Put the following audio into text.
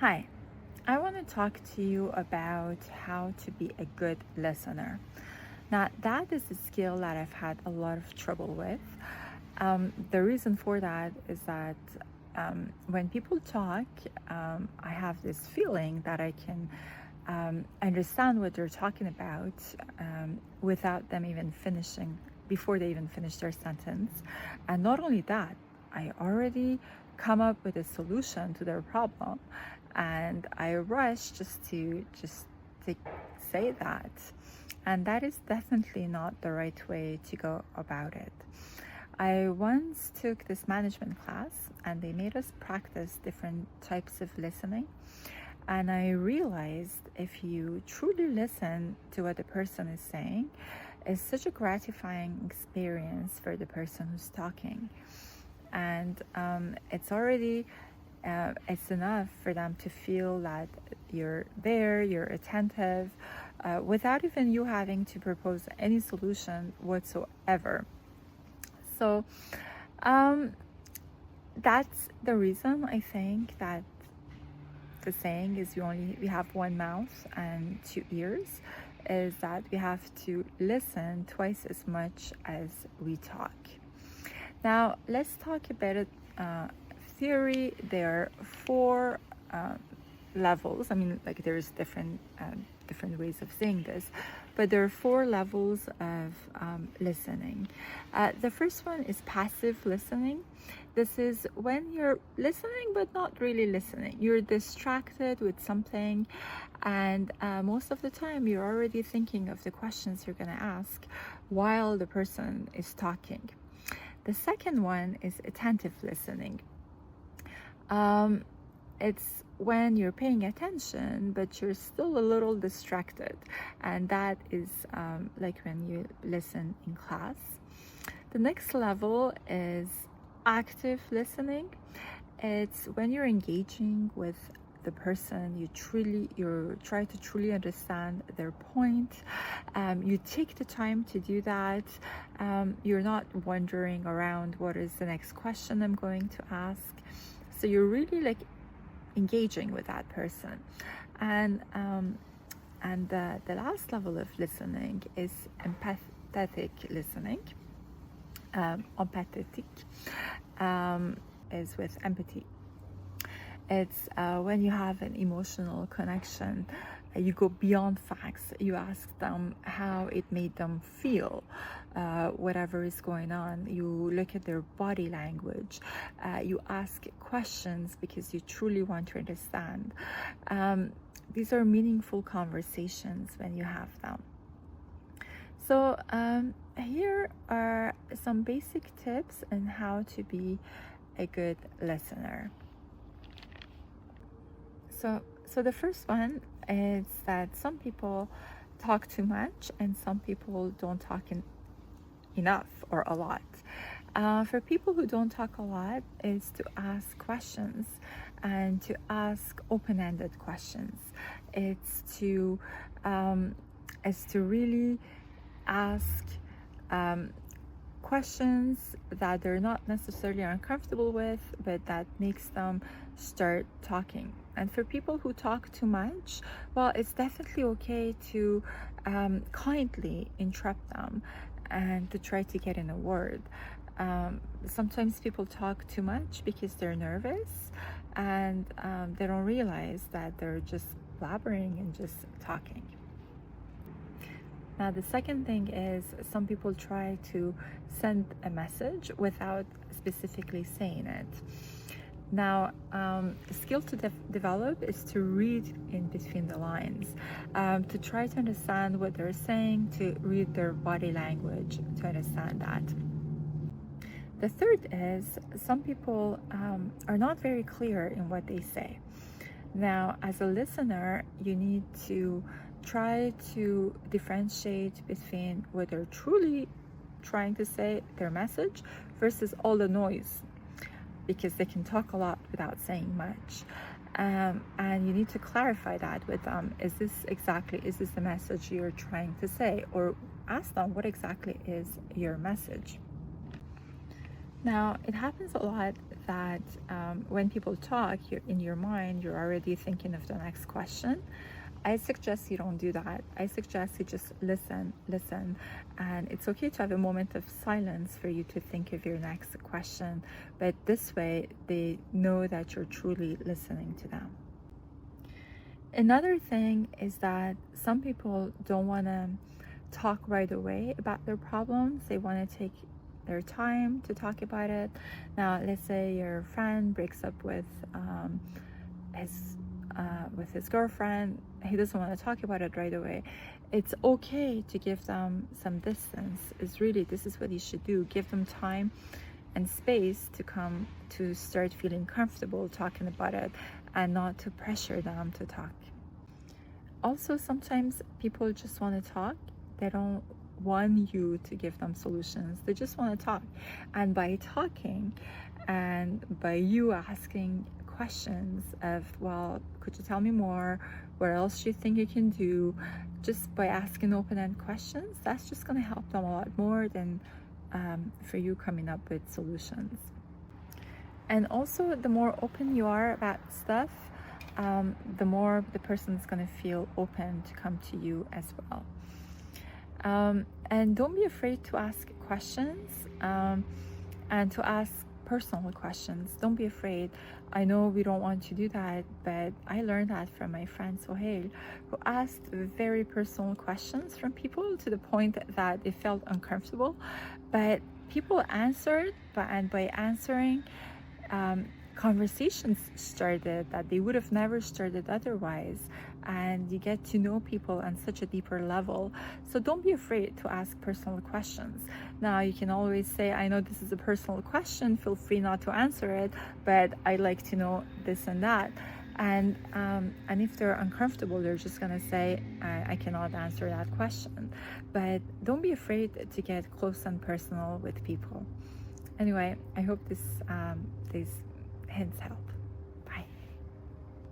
Hi, I want to talk to you about how to be a good listener. Now, that is a skill that I've had a lot of trouble with. The reason for that is that when people talk, I have this feeling that I can understand what they're talking about without them even finishing, before they even finish their sentence. And not only that, I already come up with a solution to their problem, and I rush just to say that. And that is definitely not the right way to go about it. I once took this management class and they made us practice different types of listening. And I realized if you truly listen to what the person is saying, it's such a gratifying experience for the person who's talking. And it's enough for them to feel that you're there, you're attentive, without even you having to propose any solution whatsoever. So that's the reason I think that the saying is we have one mouth and two ears, is that we have to listen twice as much as we talk. Now let's talk about theory. There are four levels. I mean, like, there's different ways of saying this, but there are four levels of listening. The first one is passive listening. This is when you're listening but not really listening. You're distracted with something, and most of the time you're already thinking of the questions you're going to ask while the person is talking. The second one is attentive listening. It's when you're paying attention but you're still a little distracted, and that is like when you listen in class. The next level is active listening. It's when you're engaging with the person, you try to truly understand their point. You take the time to do that. You're not wandering around, what is the next question I'm going to ask? So you're really like engaging with that person. And the last level of listening is empathetic listening. Empathetic is with empathy. It's when you have an emotional connection. You go beyond facts. You ask them how it made them feel, whatever is going on. You look at their body language. You ask questions because you truly want to understand. These are meaningful conversations when you have them. So here are some basic tips on how to be a good listener. So the first one is that some people talk too much and some people don't talk enough or a lot. For people who don't talk a lot, is to ask questions and to ask open-ended questions. It's to really ask questions that they're not necessarily uncomfortable with, but that makes them start talking. And for people who talk too much, well, it's definitely okay to kindly interrupt them and to try to get in a word. Sometimes people talk too much because they're nervous, and they don't realize that they're just blabbering and just talking. Now, the second thing is some people try to send a message without specifically saying it. Now, a skill to develop is to read in between the lines, to try to understand what they're saying, to read their body language, to understand that. The third is some people are not very clear in what they say. Now, as a listener, you need to try to differentiate between what they're truly trying to say, their message, versus all the noise, because they can talk a lot without saying much. And you need to clarify that with them. Is this the message you're trying to say? Or ask them, what exactly is your message? Now, it happens a lot that when people talk, in your mind, you're already thinking of the next question. I suggest you don't do that. I suggest you just listen, and it's okay to have a moment of silence for you to think of your next question. But this way, they know that you're truly listening to them. Another thing is that some people don't want to talk right away about their problems. They want to take their time to talk about it. Now, let's say your friend breaks up his girlfriend. He doesn't want to talk about it right away. It's okay to give them some distance. This is what you should do. Give them time and space to start feeling comfortable talking about it, and not to pressure them to talk. Also, sometimes people just want to talk. They don't want you to give them solutions. They just want to talk. And by talking and by you asking questions of, well, could you tell me more? What else do you think you can do? Just by asking open-ended questions, that's just going to help them a lot more than for you coming up with solutions. And also, the more open you are about stuff, the more the person's going to feel open to come to you as well. And don't be afraid to ask questions, and to ask personal questions. Don't be afraid. I know we don't want to do that, but I learned that from my friend Sohail, who asked very personal questions from people to the point that it felt uncomfortable. But people answered, and by answering, conversations started that they would have never started otherwise, and you get to know people on such a deeper level. So don't be afraid to ask personal questions. Now, you can always say, I know this is a personal question, feel free not to answer it, but I'd like to know this and that. And if they're uncomfortable, they're just gonna say, I cannot answer that question. But don't be afraid to get close and personal with people. Anyway, I hope these hints help.